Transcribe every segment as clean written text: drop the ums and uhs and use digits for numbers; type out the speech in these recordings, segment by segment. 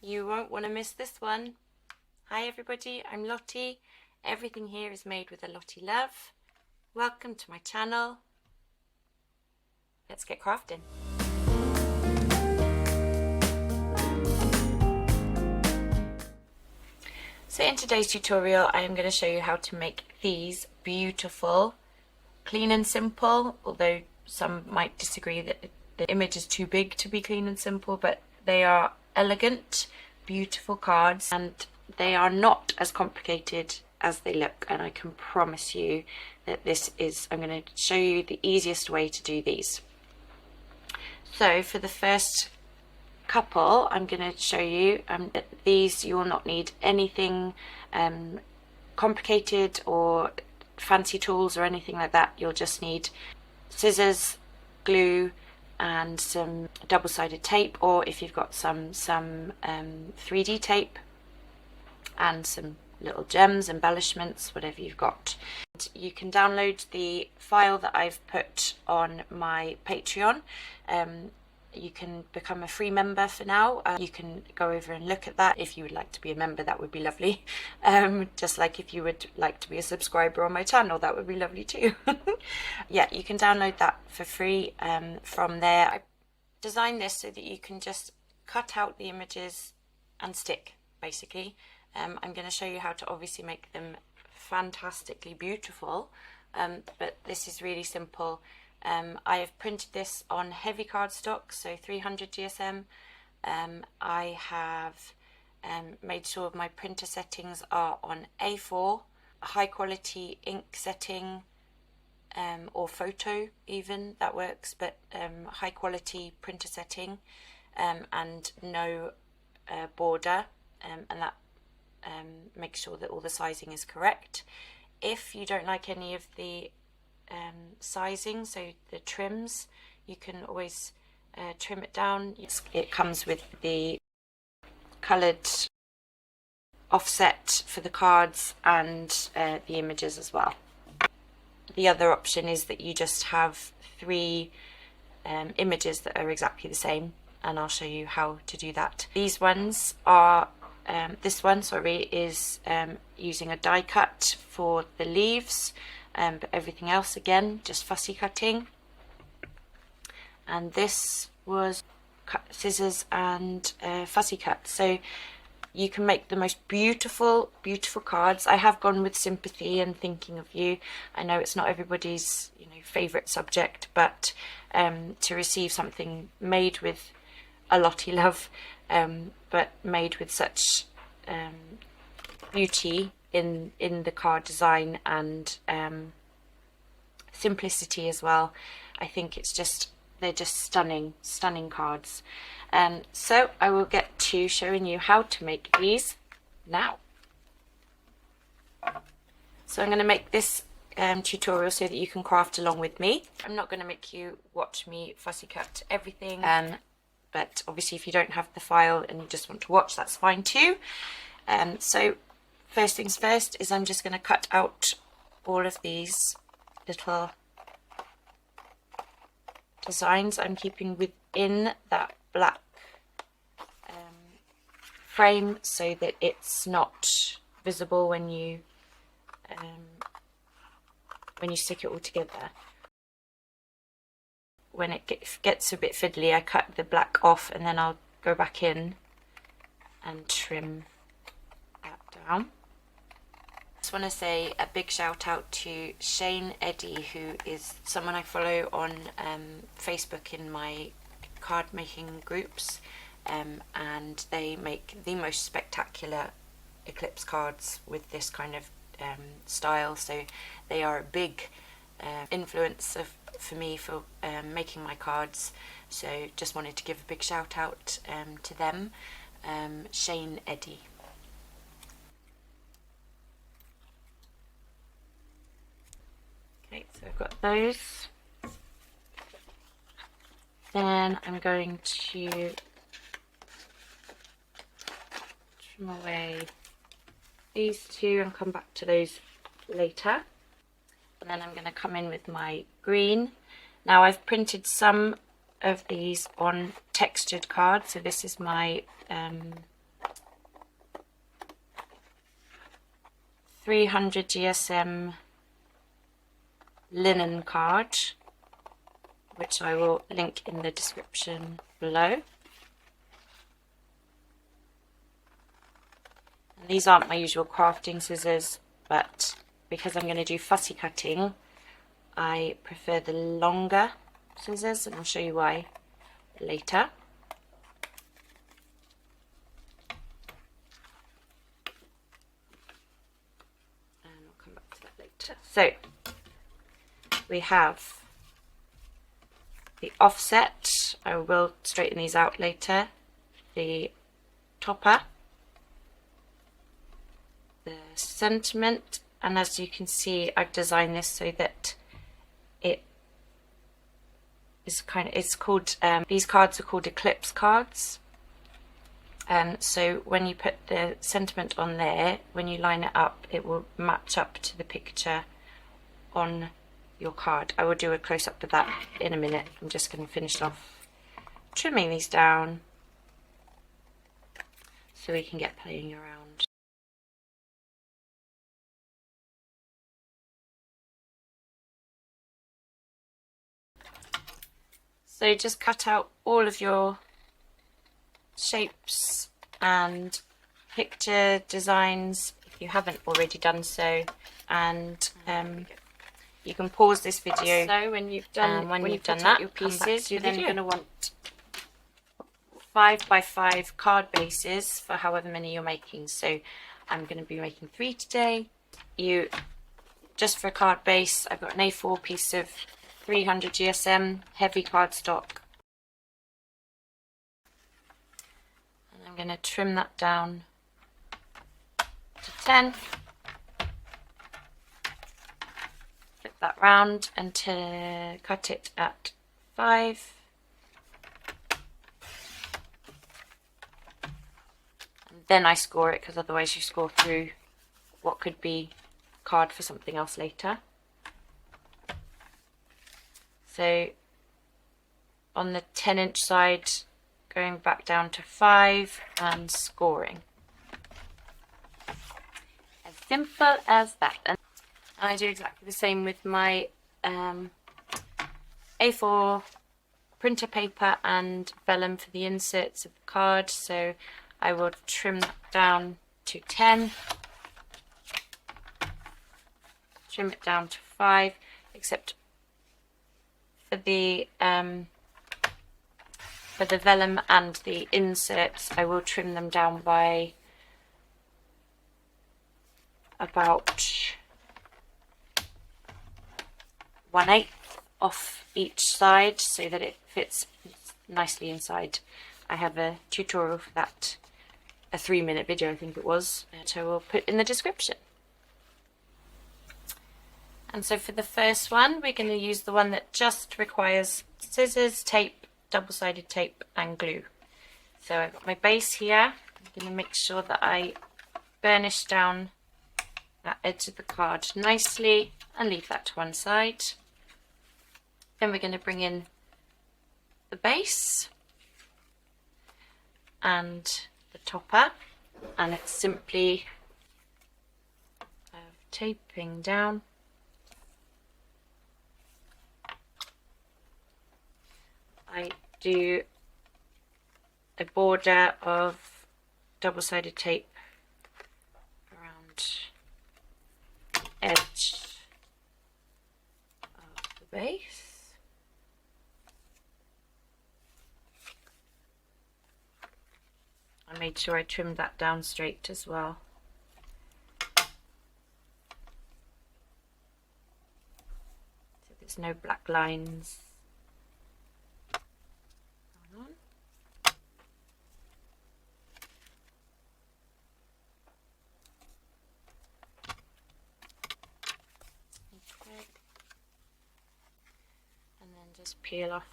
You won't want to miss this one. Hi everybody, I'm Lottie. Everything here is made with a Lottie love. Welcome to my channel. Let's get crafting. So in today's tutorial I am going to show you how to make these beautiful, clean and simple, although some might disagree that the image is too big to be clean and simple, but they are elegant, beautiful cards, and they are not as complicated as they look, and I can promise you that I'm going to show you the easiest way to do these. So for the first couple, I'm going to show you that these, you will not need anything complicated or fancy tools or anything like that. You'll just need scissors, glue, and some double-sided tape, or if you've got some 3D tape, and some little gems, embellishments, whatever you've got. You can download the file that I've put on my Patreon. You can become a free member for now. You can go over and look at that. If you would like to be a member, that would be lovely. Just like if you would like to be a subscriber on my channel, that would be lovely too. Yeah, you can download that for free from there. I designed this so that you can just cut out the images and stick, basically. I'm going to show you how to obviously make them fantastically beautiful, but this is really simple. I have printed this on heavy cardstock, so 300 GSM. I have made sure my printer settings are on A4, high quality ink setting, or photo even, that works, but high quality printer setting, and no border, and that makes sure that all the sizing is correct. If you don't like any of the sizing, so the trims, you can always trim it down. It comes with the coloured offset for the cards and the images as well. The other option is that you just have 3 images that are exactly the same, and I'll show you how to do that. These ones are this one, is using a die cut for the leaves, but everything else again just fussy cutting. And this was scissors and fussy cut. So you can make the most beautiful cards. I have gone with sympathy and thinking of you. I know it's not everybody's favorite subject, but to receive something made with a Lottie love, but made with such beauty in the card design and simplicity as well, I think they're just stunning cards. So I will get to showing you how to make these now. So I'm going to make this tutorial so that you can craft along with me. I'm not going to make you watch me fussy cut everything, but obviously if you don't have the file and you just want to watch, that's fine too. So first things first is I'm just going to cut out all of these little designs. I'm keeping within that black frame so that it's not visible when you stick it all together. When it gets a bit fiddly, I cut the black off and then I'll go back in and trim that down. I just want to say a big shout out to Shane Eddy, who is someone I follow on Facebook in my card making groups, and they make the most spectacular eclipse cards with this kind of style, so they are a big influence for me for making my cards. So just wanted to give a big shout out to them, Shane Eddy. Okay, so I've got those. Then I'm going to trim away these two and come back to those later. And then I'm going to come in with my green. Now I've printed some of these on textured cards, so this is my 300 GSM linen card, which I will link in the description below. And these aren't my usual crafting scissors, but because I'm going to do fussy cutting, I prefer the longer scissors, and I'll show you why later. And I'll come back to that later. So we have the offset, I will straighten these out later, the topper, the sentiment, and as you can see I've designed this so that it is these cards are called eclipse cards. So when you put the sentiment on there, when you line it up, it will match up to the picture on your card. I will do a close-up of that in a minute. I'm just going to finish off trimming these down so we can get playing around. So just cut out all of your shapes and picture designs if you haven't already done so, and you can pause this video. So when you've done that, your pieces, you're then going to want 5x5 card bases for however many you're making. So I'm going to be making 3 today. Just for a card base, I've got an A4 piece of 300 GSM heavy cardstock, and I'm going to trim that down to 10. Flip that round and to cut it at 5. And then I score it, because otherwise you score through what could be card for something else later. So on the 10-inch side, going back down to 5 and scoring. As simple as that. And I do exactly the same with my A4 printer paper and vellum for the inserts of the card. So I will trim that down to 10, trim it down to 5, except for the vellum and the inserts, I will trim them down by about 1/8 off each side so that it fits nicely inside. I have a tutorial for that, a 3-minute video I think it was, which I will put in the description. And so for the first one, we're going to use the one that just requires scissors, tape, double-sided tape and glue. So I've got my base here. I'm going to make sure that I burnish down that edge of the card nicely and leave that to one side. Then we're going to bring in the base and the topper, and it's simply taping down. I do a border of double-sided tape around the edge of the base. I made sure I trimmed that down straight as well. So there's no black lines. Just peel off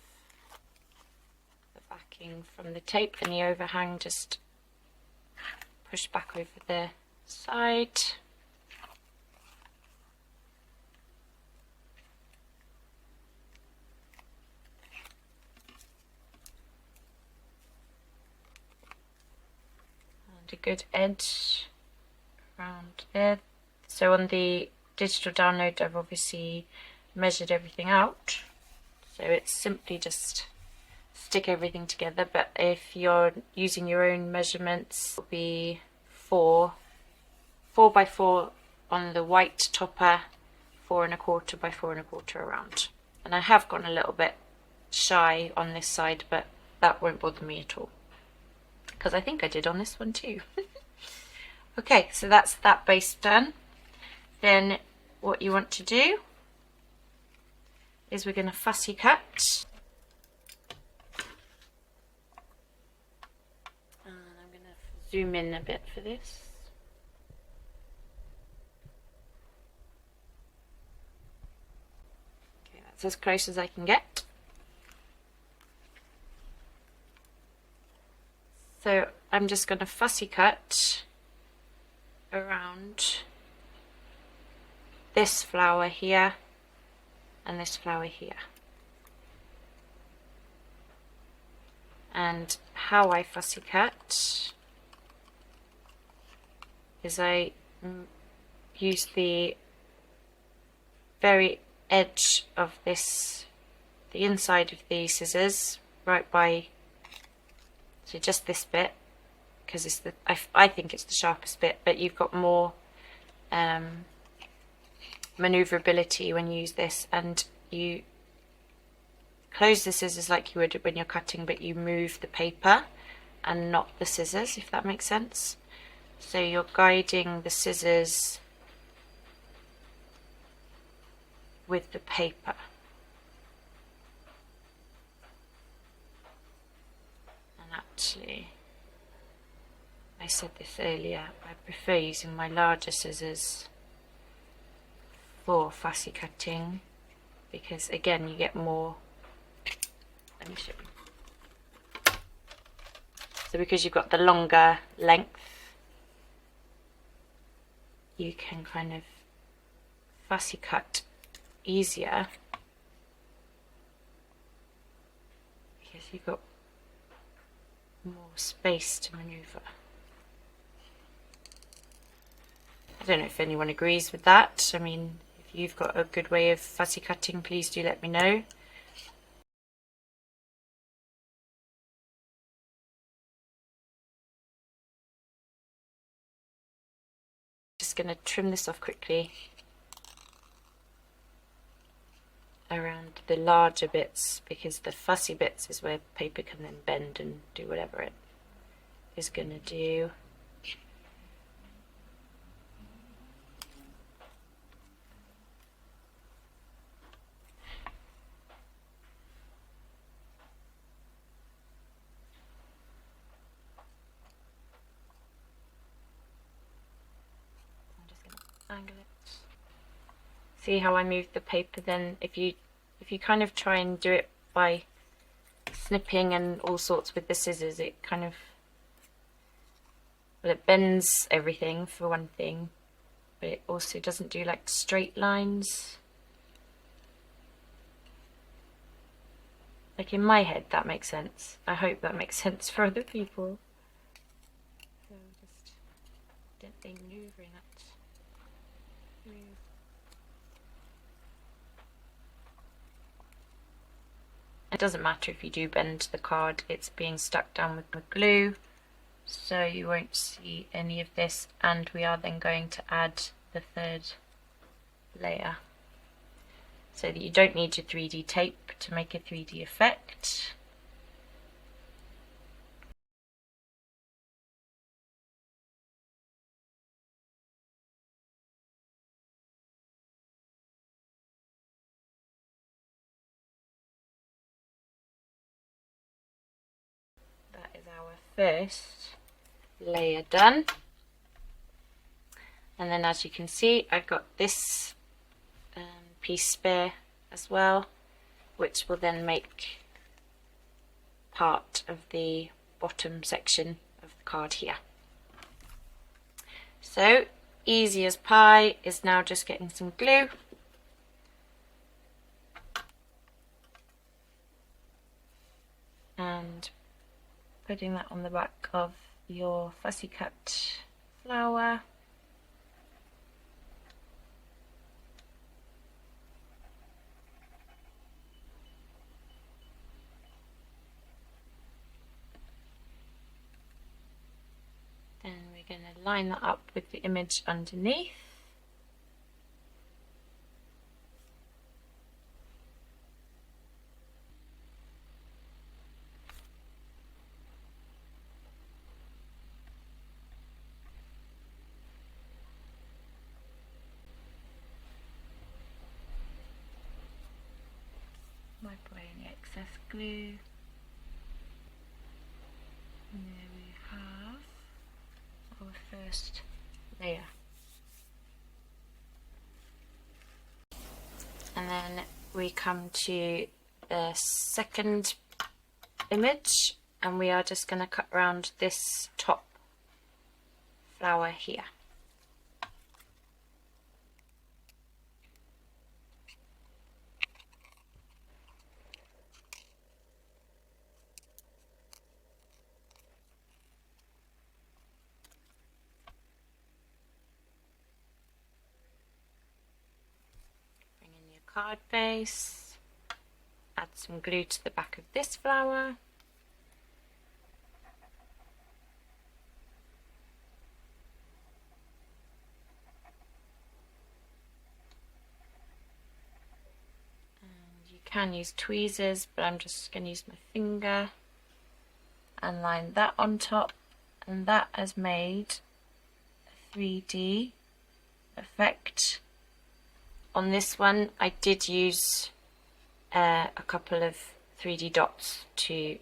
the backing from the tape, and the overhang just push back over the side. And a good edge around there. So on the digital download I've obviously measured everything out, so it's simply just stick everything together, but if you're using your own measurements, it'll be 4 by 4 on the white topper, 4 1/4 by 4 1/4 around. And I have gone a little bit shy on this side, but that won't bother me at all, because I think I did on this one too. Okay, so that's that base done. Then what you want to do is we're going to fussy cut. And I'm going to zoom in a bit for this. Okay, that's as close as I can get. So I'm just going to fussy cut around this flower here and this flower here. And how I fussy cut is I use the very edge of this, the inside of the scissors, right by, so just this bit, because it's the, I think it's the sharpest bit, but you've got more maneuverability when you use this, and you close the scissors like you would when you're cutting, but you move the paper and not the scissors, if that makes sense. So you're guiding the scissors with the paper. And actually, I said this earlier, I prefer using my larger scissors for fussy cutting, because again you get more, let me show you. So because you've got the longer length, you can kind of fussy cut easier because you've got more space to maneuver. I don't know if anyone agrees with that. I mean, if you've got a good way of fussy cutting, please do let me know. Just going to trim this off quickly around the larger bits, because the fussy bits is where paper can then bend and do whatever it is going to do. Angle it. See how I moved the paper then? If you kind of try and do it by snipping and all sorts with the scissors, it kind of, well, it bends everything for one thing, but it also doesn't do like straight lines. Like in my head that makes sense. I hope that makes sense for other people. So just gently maneuvering that. It doesn't matter if you do bend the card, it's being stuck down with the glue, so you won't see any of this, and we are then going to add the third layer, so that you don't need your 3D tape to make a 3D effect. That is our first layer done, and then as you can see I've got this piece spare as well, which will then make part of the bottom section of the card here. So easy as pie is now just getting some glue and putting that on the back of your fussy cut flower. Then we're going to line that up with the image underneath. Wipe away any excess glue. And there we have our first layer. And then we come to the second image, and we are just going to cut around this top flower here. Card base, add some glue to the back of this flower, and you can use tweezers, but I'm just going to use my finger and line that on top, and that has made a 3D effect. On this one I did use a couple of 3D dots to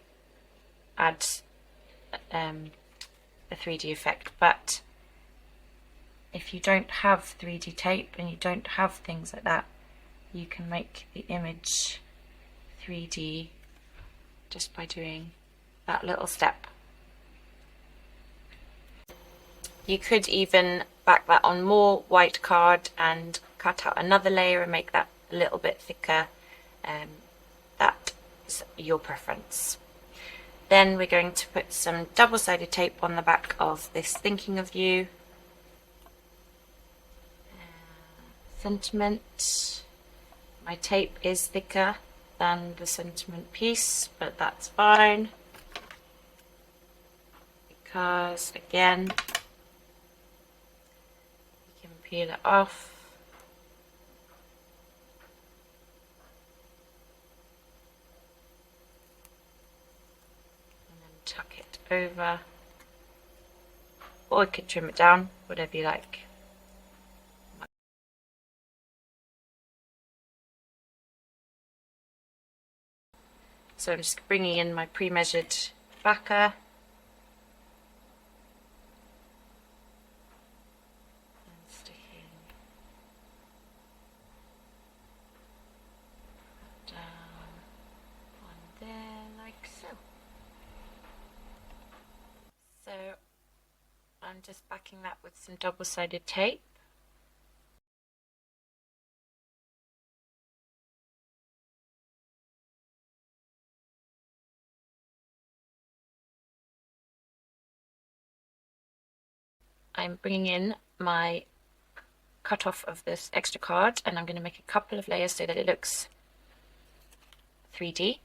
add a 3D effect, but if you don't have 3D tape and you don't have things like that, you can make the image 3D just by doing that little step. You could even back that on more white card and cut out another layer and make that a little bit thicker. That is your preference. Then we're going to put some double-sided tape on the back of this Thinking of You sentiment. My tape is thicker than the sentiment piece, but that's fine, because again you can peel it off. Tuck it over, or I could trim it down, whatever you like. So I'm just bringing in my pre-measured backer and sticking down on there like so. So I'm just backing that with some double-sided tape. I'm bringing in my cut off of this extra card, and I'm going to make a couple of layers so that it looks 3D.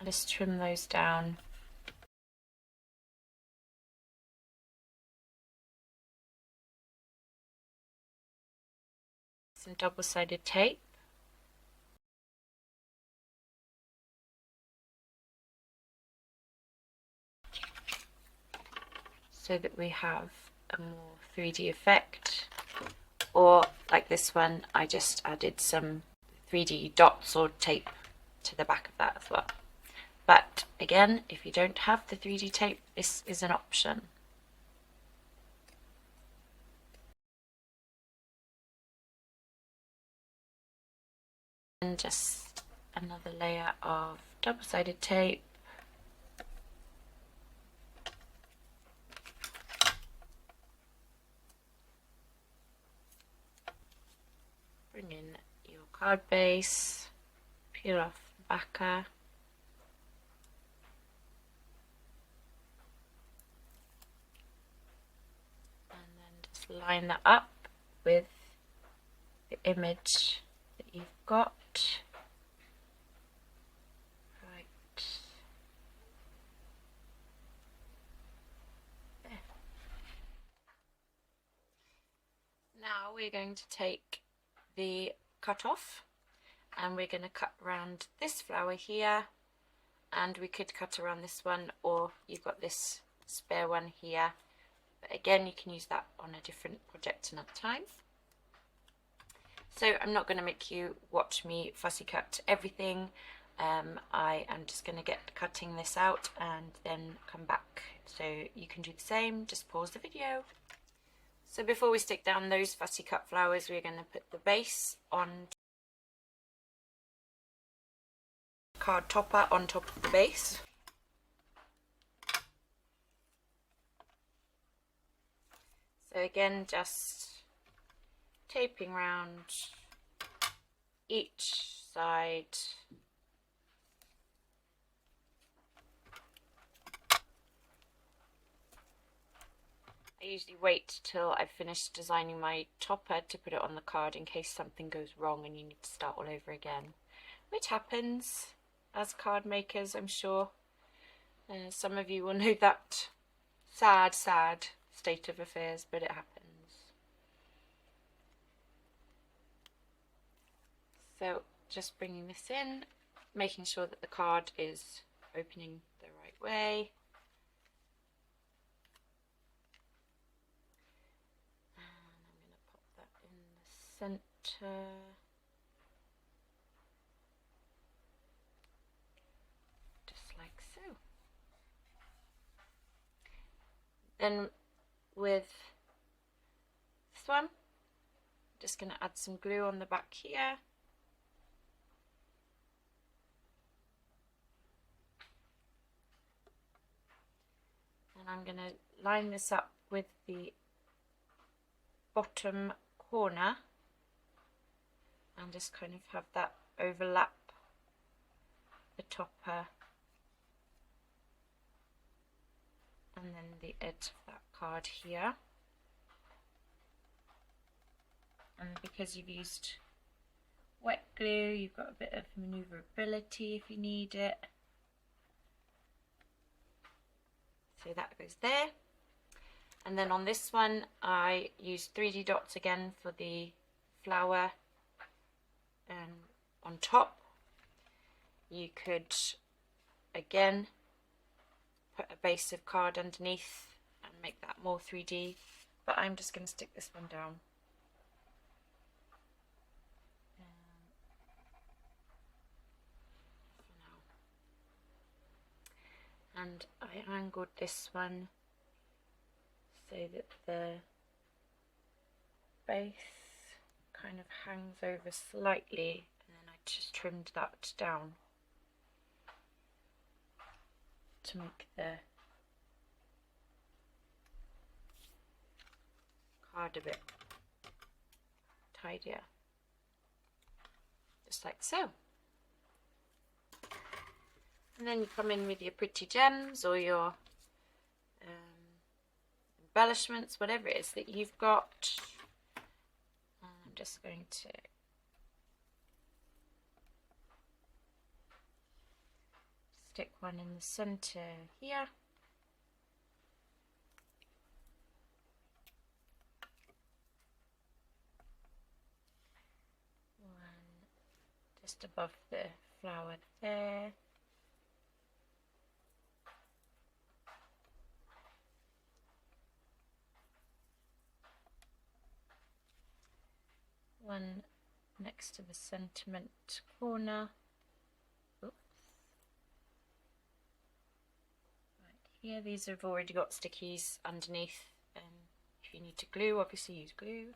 Just trim those down. Some double-sided tape. So that we have a more 3D effect. Or like this one, I just added some 3D dots or tape to the back of that as well. But again, if you don't have the 3D tape, this is an option. And just another layer of double-sided tape. Bring in your card base, peel off the backer. And then just line that up with the image that you've got. we're going to take the cut off and we're going to cut around this flower here, and we could cut around this one, or you've got this spare one here, but again you can use that on a different project another time. So I'm not going to make you watch me fussy cut everything. I am just going to get cutting this out and then come back, so you can do the same. Just pause the video. So before we stick down those fussy cut flowers, we're going to put the base on card topper on top of the base. So again, just taping round each side. I usually wait till I've finished designing my topper to put it on the card in case something goes wrong and you need to start all over again, which happens as card makers, I'm sure. Some of you will know that sad state of affairs, but it happens. So just bringing this in, making sure that the card is opening the right way. And I'm going to pop that in the centre. Just like so. Then with this one, just going to add some glue on the back here. And I'm going to line this up with the bottom corner and just kind of have that overlap the topper and then the edge of that card here. And because you've used wet glue, you've got a bit of maneuverability if you need it. So that goes there. And then on this one I used 3D dots again for the flower on top. You could again put a base of card underneath and make that more 3D, but I'm just going to stick this one down. And I angled this one so that the base kind of hangs over slightly, and then I just trimmed that down to make the card a bit tidier, just like so. And then you come in with your pretty gems or your embellishments, whatever it is that you've got. And I'm just going to stick one in the center here. One just above the flower there. One next to the sentiment corner. Oops. Right here, these have already got stickies underneath. If you need to glue, obviously use glue.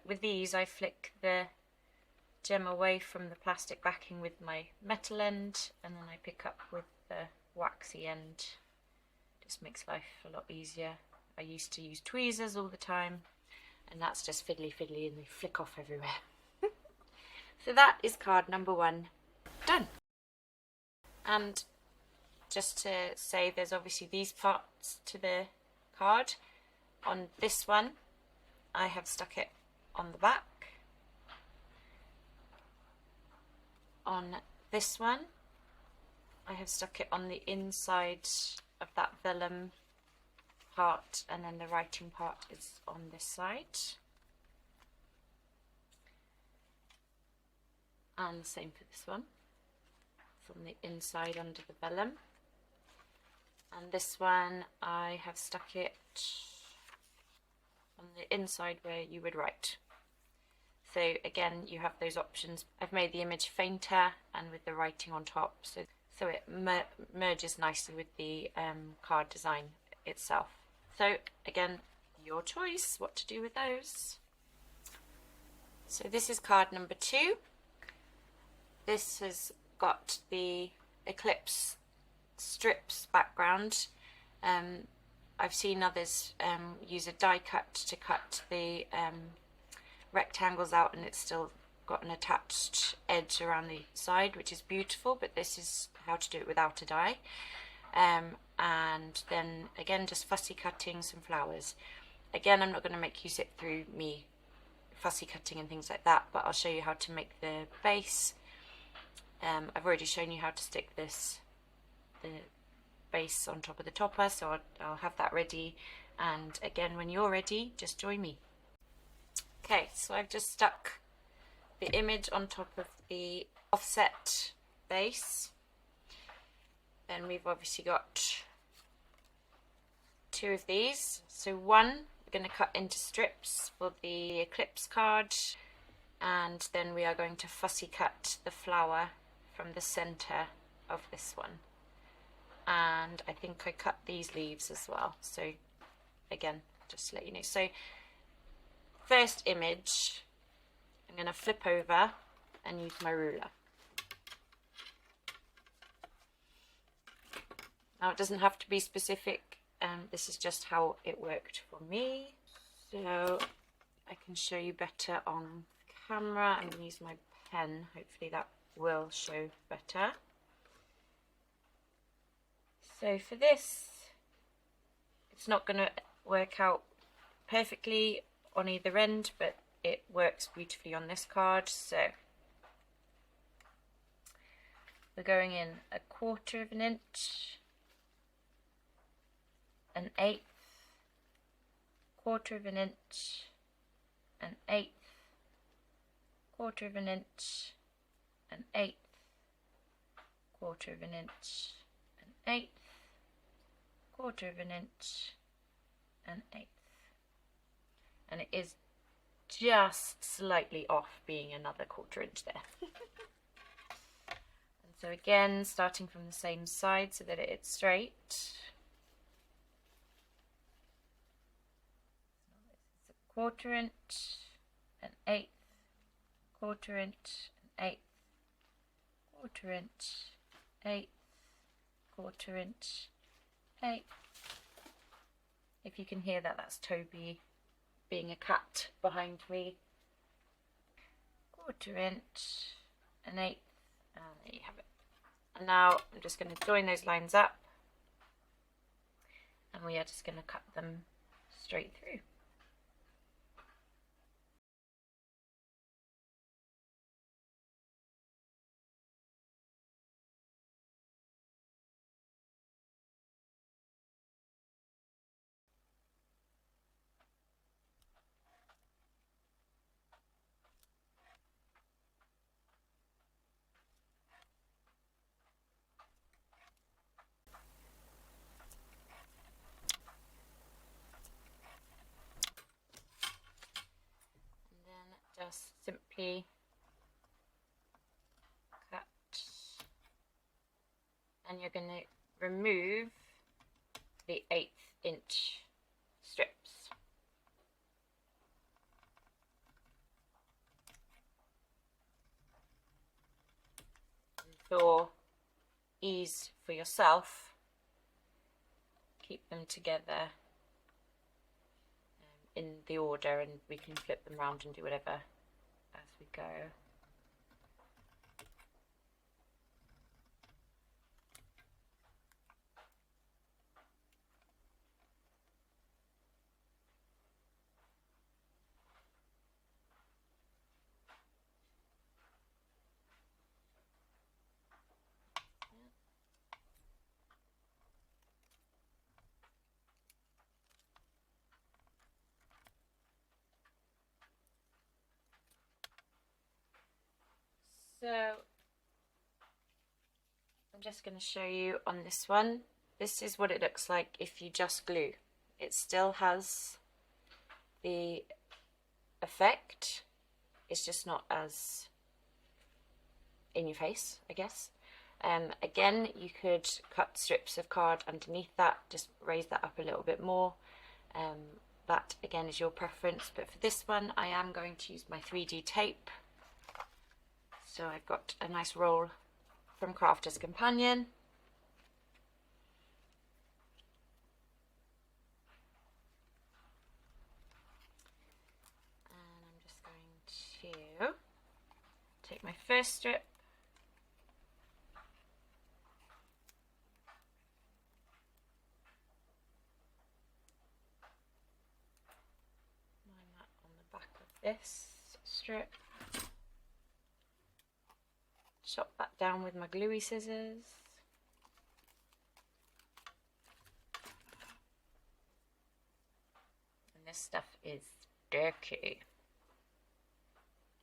With these, I flick the gem away from the plastic backing with my metal end, and then I pick up with the waxy end. Just makes life a lot easier. I used to use tweezers all the time, and that's just fiddly and they flick off everywhere. So that is card number 1 done. And just to say, there's obviously these parts to the card. On this one I have stuck it on the back. On this one I have stuck it on the inside of that vellum part, and then the writing part is on this side. And the same for this one, from the inside under the vellum. And this one I have stuck it on the inside where you would write. So again, you have those options. I've made the image fainter and with the writing on top, so it merges nicely with the card design itself. So again, your choice what to do with those. So this is card number 2. This has got the eclipse strips background. I've seen others use a die cut to cut the rectangles out, and it's still got an attached edge around the side, which is beautiful, but this is how to do it without a die. And then again, just fussy cutting some flowers. Again, I'm not going to make you sit through me fussy cutting and things like that, but I'll show you how to make the base. I've already shown you how to stick the base on top of the topper, so I'll have that ready, and again, when you're ready, just join me. Okay, so I've just stuck the image on top of the offset base, and we've obviously got 2 of these. So one we're going to cut into strips for the eclipse card, and then we are going to fussy cut the flower from the center of this one. And I think I cut these leaves as well, so again, just to let you know. So first image, I'm going to flip over and use my ruler. Now it doesn't have to be specific, this is just how it worked for me. So I can show you better on camera. I'm going to use my pen, hopefully that will show better. So for this, it's not going to work out perfectly on either end, but it works beautifully on this card. So we're going in 1/4 of an inch, 1/8, 1/4 of an inch, 1/8, 1/4 of an inch, 1/8, 1/4 of an inch, 1/8, 1/4 of an inch, 1/8. And it is just slightly off being another 1/4 inch there. And so again, starting from the same side so that it's straight. So it's 1/4 inch, 1/8, 1/4 inch, 1/8, 1/4 inch, 1/8, 1/4 inch, 1/8. If you can hear that, that's Toby being a cat behind me. 1/4 inch, 1/8, and there you have it. And now I'm just going to join those lines up, and we are just going to cut them straight through. Just simply cut, and you're going to remove the 1/8 inch strips. And for ease for yourself, keep them together in the order, and we can flip them around and do whatever as we go. So I'm just going to show you on this one. This is what it looks like if you just glue. It still has the effect, it's just not as in your face, I guess. Again, you could cut strips of card underneath that, just raise that up a little bit more. That again is your preference, but for this one I am going to use my 3D tape. So I've got a nice roll from Crafter's Companion. And I'm just going to take my first strip, line that on the back of this strip, chop that down with my gluey scissors. And this stuff is sticky,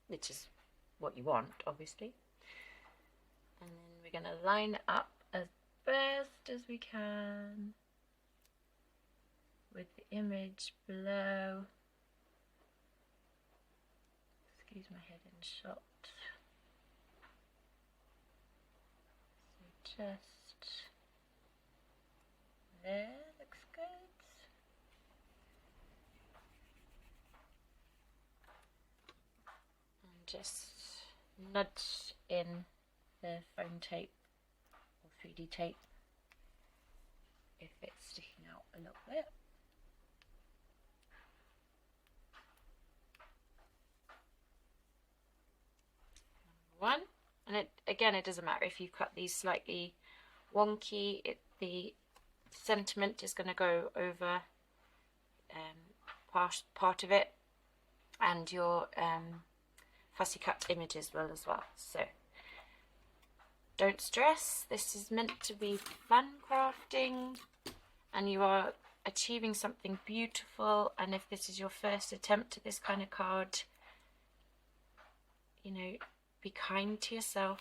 which is what you want, obviously. And then we're going to line it up as best as we can with the image below. Excuse my head in shot. So just there, looks good. And just nudge in the foam tape or 3D tape if it's sticking out a little bit. One, and it doesn't matter if you cut these slightly wonky, the sentiment is going to go over part of it, and your fussy cut images will as well. So don't stress, this is meant to be fun crafting and you are achieving something beautiful. And if this is your first attempt at this kind of card, you know, be kind to yourself.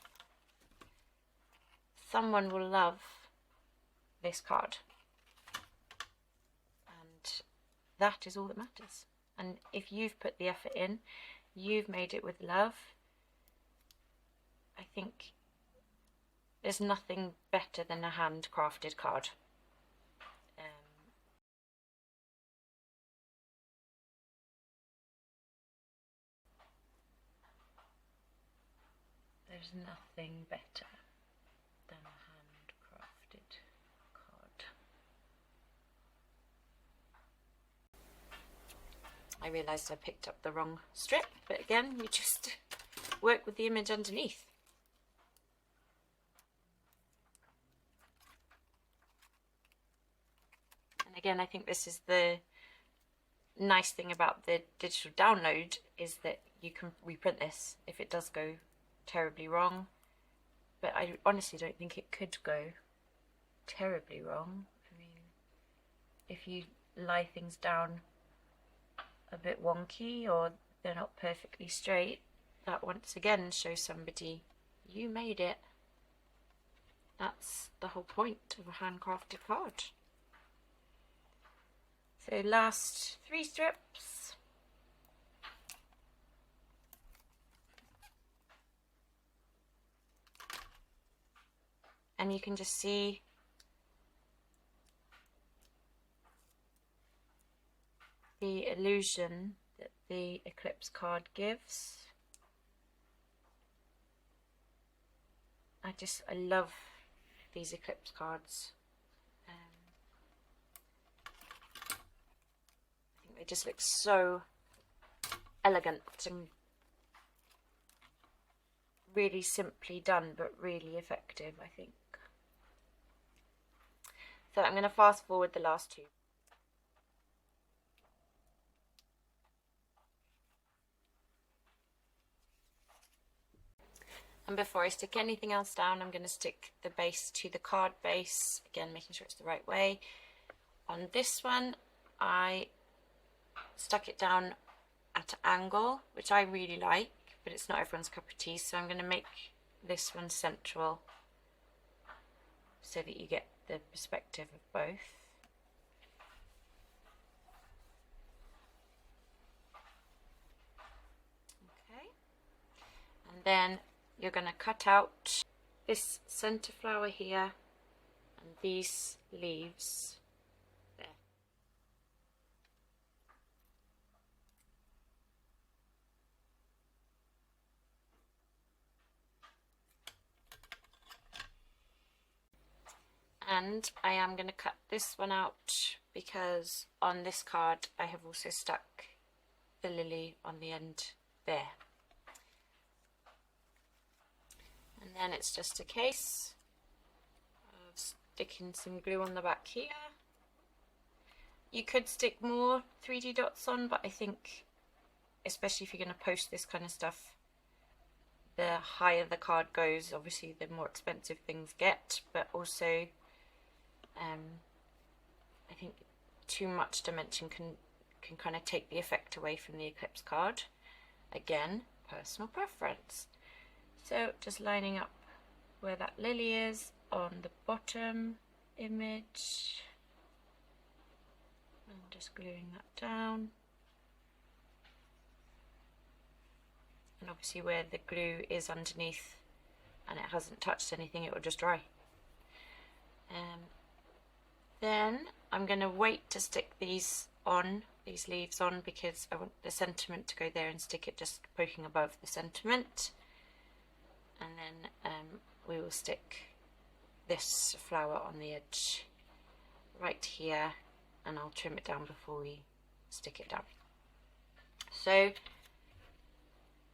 Someone will love this card, and that is all that matters. And if you've put the effort in, you've made it with love, I think there's nothing better than a handcrafted card. There's nothing better than a handcrafted card. I realised I picked up the wrong strip, but again, you just work with the image underneath. And again, I think this is the nice thing about the digital download, is that you can reprint this if it does go terribly wrong, but I honestly don't think it could go terribly wrong. I mean, if you lie things down a bit wonky or they're not perfectly straight, that once again shows somebody you made it. That's the whole point of a handcrafted card. So last 3 strips. And you can just see the illusion that the eclipse card gives. I love these eclipse cards. I think they just look so elegant and really simply done, but really effective, I think. So I'm going to fast forward the last 2. And before I stick anything else down, I'm going to stick the base to the card base, again making sure it's the right way. On this one, I stuck it down at an angle, which I really like, but it's not everyone's cup of tea, so I'm going to make this one central so that you get the perspective of both. Okay, and then you're going to cut out this center flower here and these leaves there. And I am going to cut this one out because on this card I have also stuck the lily on the end there. And then it's just a case of sticking some glue on the back here. You could stick more 3D dots on, but I think, especially if you're going to post this kind of stuff, the higher the card goes, obviously the more expensive things get, but also I think too much dimension can kind of take the effect away from the eclipse card. Again, personal preference. So just lining up where that lily is on the bottom image and just gluing that down. And obviously where the glue is underneath and it hasn't touched anything, it will just dry. Then I'm going to wait to stick these leaves on, because I want the sentiment to go there and stick it just poking above the sentiment. And then we will stick this flower on the edge right here, and I'll trim it down before we stick it down. So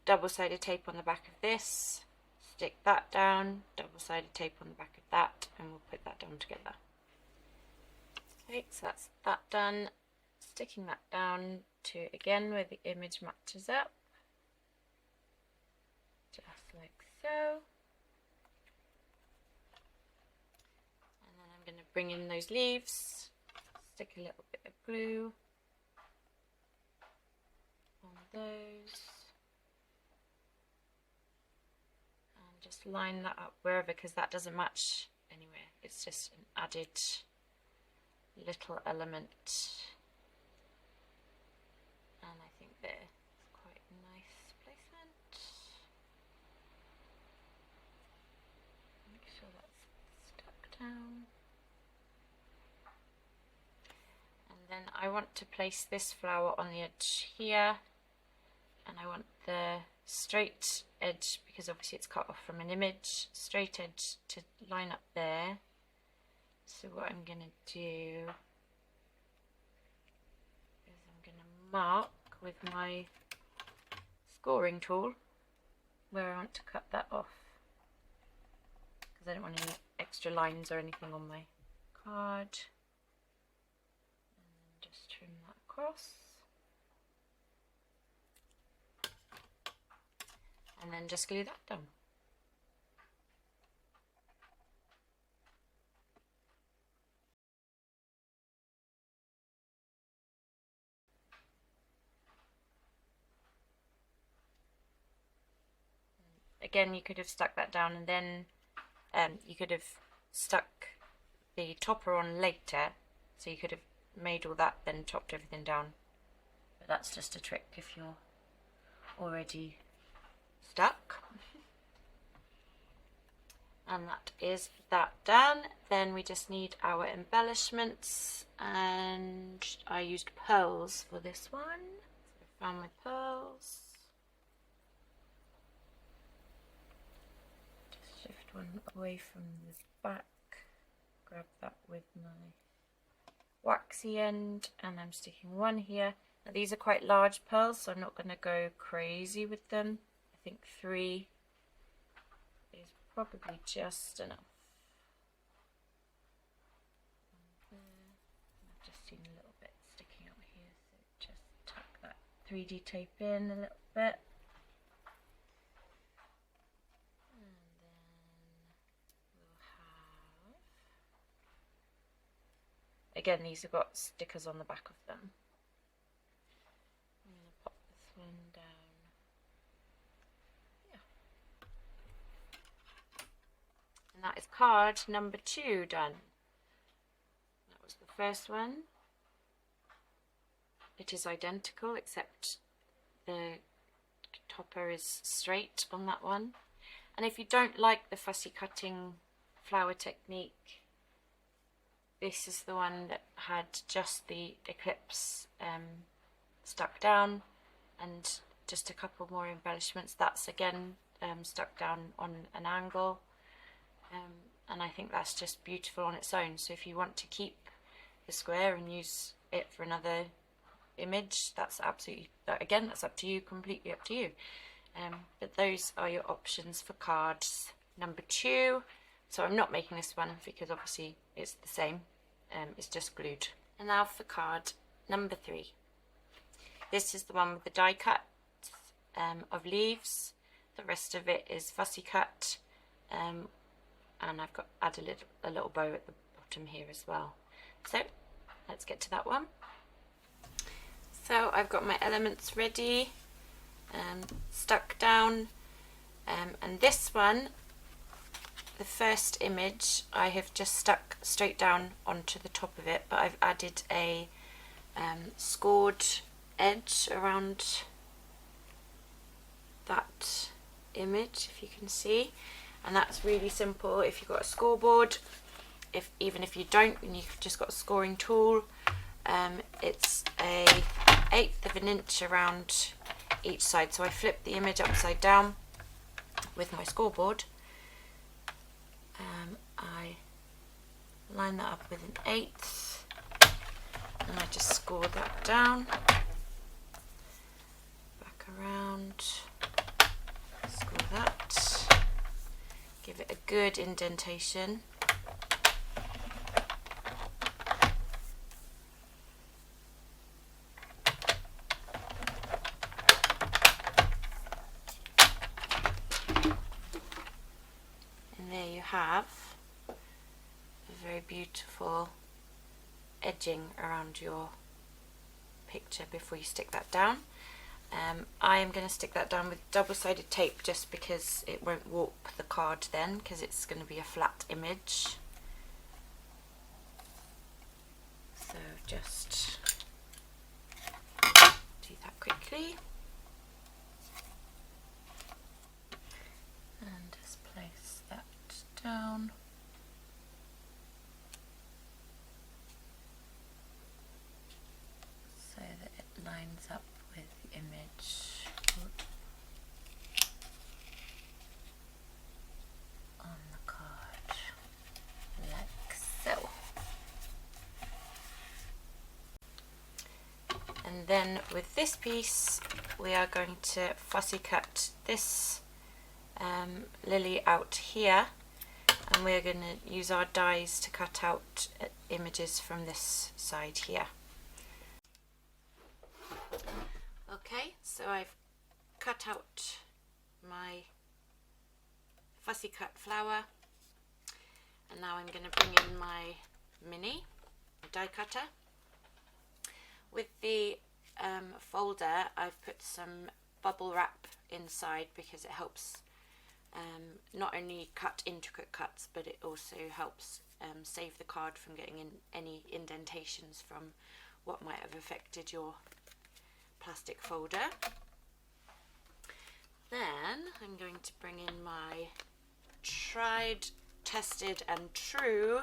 double-sided tape on the back of this, stick that down, double-sided tape on the back of that, and we'll put that down together. Okay, so that's that done. Sticking that down to, again, where the image matches up, just like so. And then I'm going to bring in those leaves, stick a little bit of glue on those, and just line that up wherever, because that doesn't match anywhere. It's just an added little element, and I think there's quite a nice placement. Make sure that's stuck down. And then I want to place this flower on the edge here, and I want the straight edge, because obviously it's cut off from an image, straight edge to line up there. So what I'm going to do is I'm going to mark with my scoring tool where I want to cut that off, because I don't want any extra lines or anything on my card. And then just trim that across. And then just glue that down. Again, you could have stuck that down, and then you could have stuck the topper on later, so you could have made all that, then topped everything down. But that's just a trick if you're already stuck. And that is that done. Then we just need our embellishments, and I used pearls for this one. So I found my pearls. Shift one away from the back, grab that with my waxy end, and I'm sticking one here. Now these are quite large pearls, so I'm not going to go crazy with them. I think 3 is probably just enough. I've just seen a little bit sticking out here, so just tuck that 3D tape in a little bit. Again, these have got stickers on the back of them. I'm going to pop this one down that is card number 2 done. That was the first one. It is identical except the topper is straight on that one. And if you don't like the fussy cutting flower technique, this is the one that had just the eclipse stuck down and just a couple more embellishments. That's again stuck down on an angle, and I think that's just beautiful on its own. So if you want to keep the square and use it for another image, that's absolutely, again, that's up to you, completely up to you. But those are your options for cards number 2. So I'm not making this one because obviously it's the same, it's just glued. And now for card number 3. This is the one with the die cut of leaves. The rest of it is fussy cut, and I've got added a little bow at the bottom here as well. So let's get to that one. So I've got my elements ready, stuck down, and this one, the first image, I have just stuck straight down onto the top of it, but I've added a scored edge around that image, if you can see, and that's really simple. If you've got a scoreboard, even if you don't and you've just got a scoring tool, it's a 1/8 of an inch around each side. So I flip the image upside down with my scoreboard. I line that up with an 1/8 and I just score that down, back around, score that, give it a good indentation. And there you have a very beautiful edging around your picture before you stick that down. I am going to stick that down with double-sided tape just because it won't warp the card then, because it's going to be a flat image. So just do that quickly and just place that down. So that it lines up with the image on the card, like so. And then with this piece, we are going to fussy cut this lily out here, and we're going to use our dies to cut out images from this side here. Okay, so I've cut out my fussy cut flower, and now I'm going to bring in my mini die cutter. With the folder, I've put some bubble wrap inside because it helps not only cut intricate cuts, but it also helps save the card from getting in any indentations from what might have affected your plastic folder. Then I'm going to bring in my tried, tested and true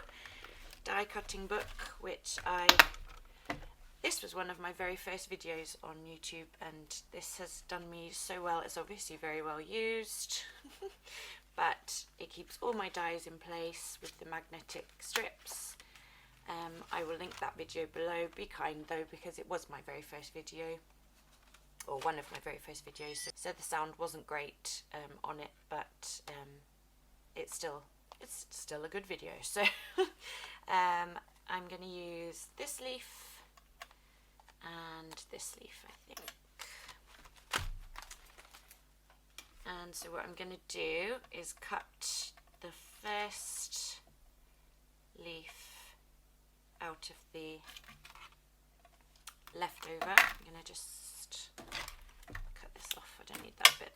die cutting book, which this was one of my very first videos on YouTube, and this has done me so well. It's obviously very well used but it keeps all my dies in place with the magnetic strips. I will link that video below. Be kind though, because it was my very first video, or one of my very first videos, so the sound wasn't great on it, but it's still a good video. So I'm going to use this leaf and this leaf, I think. And so what I'm going to do is cut the first leaf out of the leftover. I'm going to just cut this off, I don't need that bit.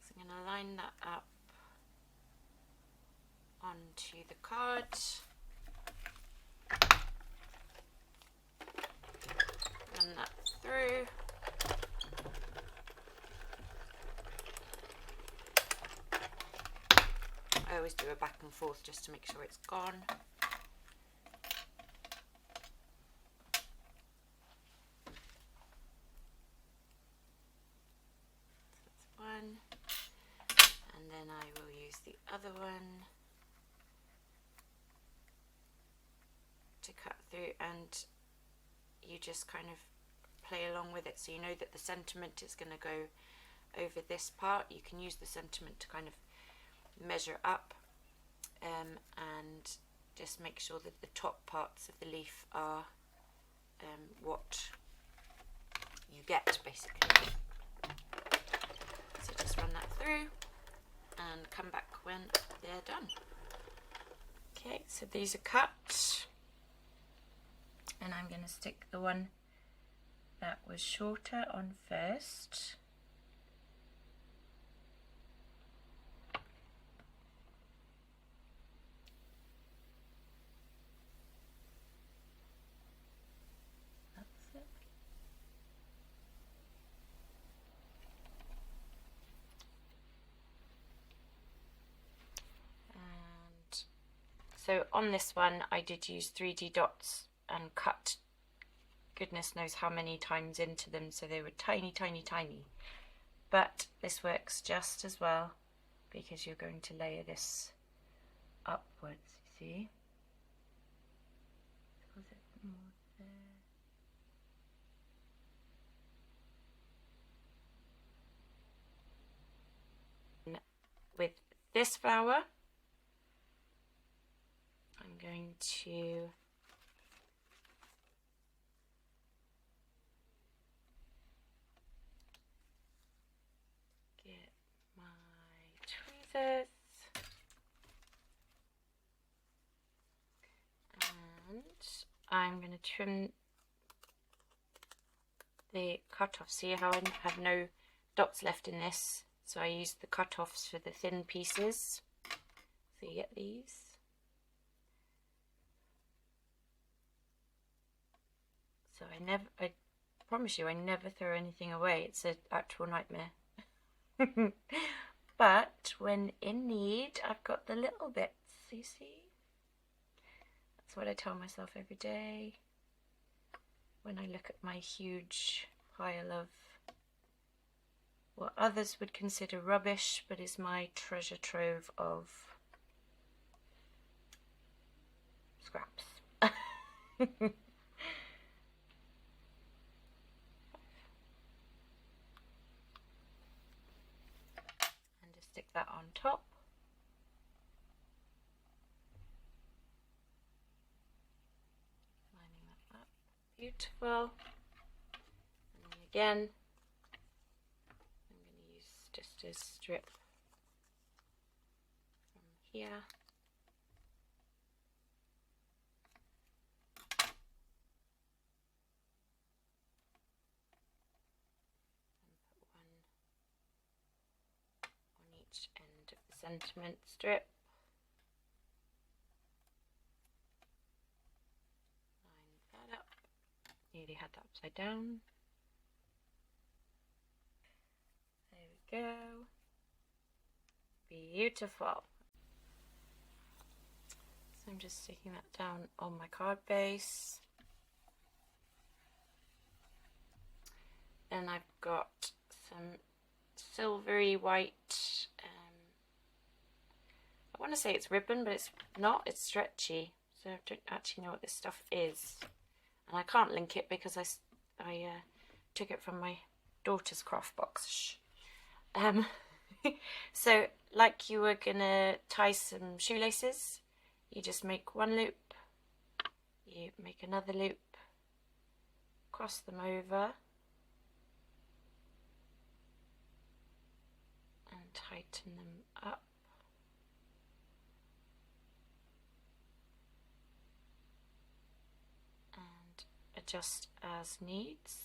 So I'm going to line that up onto the card. Run that through. I always do a back and forth just to make sure it's gone. That's one. And then I will use the other one to cut through, and you just kind of play along with it so you know that the sentiment is going to go over this part. You can use the sentiment to kind of measure up and just make sure that the top parts of the leaf are what you get, basically. So just run that through and come back when they're done. Okay, so these are cut, and I'm going to stick the one that was shorter on first. So on this one I did use 3D dots and cut goodness knows how many times into them, so they were tiny, tiny, tiny. But this works just as well because you're going to layer this upwards, you see? Was it more there? With this flower, I'm going to get my tweezers and I'm going to trim the cut-off. See how I have no dots left in this? So I used the cut-offs for the thin pieces. So you get these. So I promise you, I never throw anything away. It's an actual nightmare. But when in need, I've got the little bits, you see? That's what I tell myself every day when I look at my huge pile of what others would consider rubbish, but is my treasure trove of scraps. Stick that on top. Lining that up. Beautiful. And then again, I'm going to use just a strip from here. End of the sentiment strip. Line that up. Nearly had that upside down. There we go. Beautiful. So I'm just sticking that down on my card base. Then I've got some silvery white, I want to say it's ribbon, but it's not, it's stretchy, so I don't actually know what this stuff is, and I can't link it because I took it from my daughter's craft box. So like you were gonna tie some shoelaces, you just make one loop, you make another loop, cross them over, tighten them up, and adjust as needs.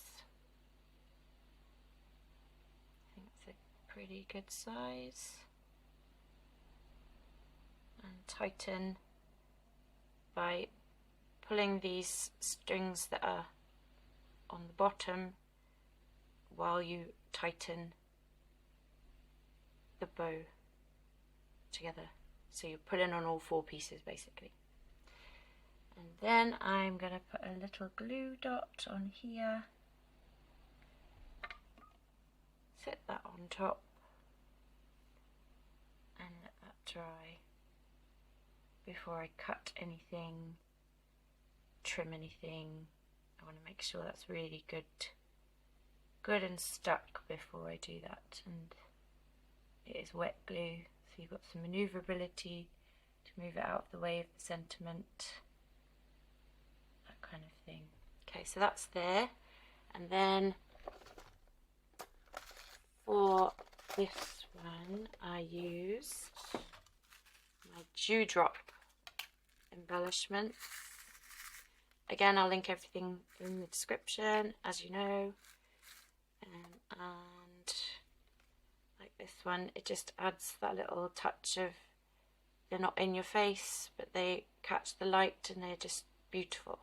I think it's a pretty good size, and tighten by pulling these strings that are on the bottom while you tighten the bow together. So you're pulling on all 4 pieces basically. And then I'm going to put a little glue dot on here, set that on top and let that dry before I cut anything, trim anything. I want to make sure that's really good and stuck before I do that. And it is wet glue, so you've got some manoeuvrability to move it out of the way of the sentiment, that kind of thing. Okay, so that's there. And then for this one I used my dewdrop embellishment. Again, I'll link everything in the description, as you know. And like this one, it just adds that little touch of, they're not in your face, but they catch the light and they're just beautiful.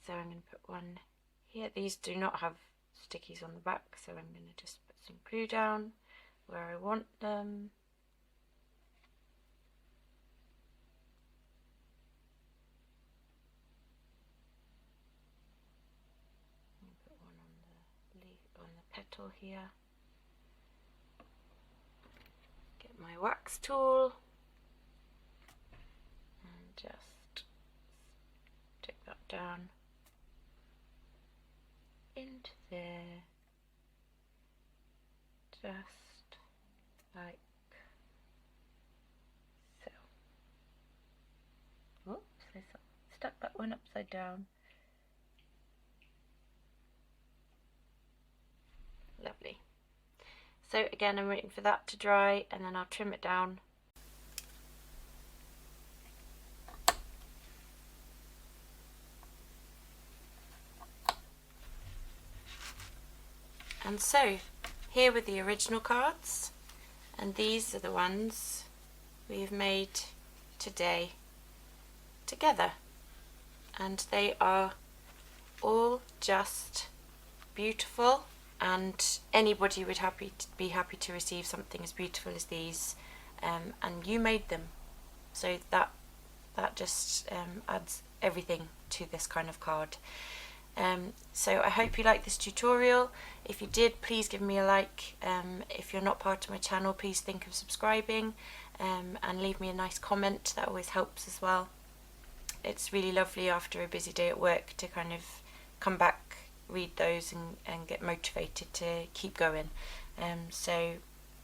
So I'm going to put one here. These do not have stickies on the back, so I'm going to just put some glue down where I want them. Put one on the leaf, on the petal here. Get my wax tool and just stick that down into there, just like so. Oops, I stuck that one upside down. Lovely. So again, I'm waiting for that to dry and then I'll trim it down. And so, here were the original cards, and these are the ones we've made today together. And they are all just beautiful, and anybody would be happy to receive something as beautiful as these, and you made them. So that just adds everything to this kind of card. So I hope you liked this tutorial. If you did, please give me a like. If you're not part of my channel, please think of subscribing, and leave me a nice comment. That always helps as well. It's really lovely after a busy day at work to kind of come back, read those and get motivated to keep going. So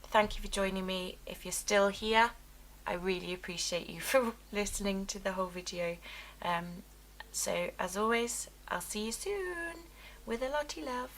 thank you for joining me. If you're still here, I really appreciate you for listening to the whole video. So as always, I'll see you soon with a Lottie love.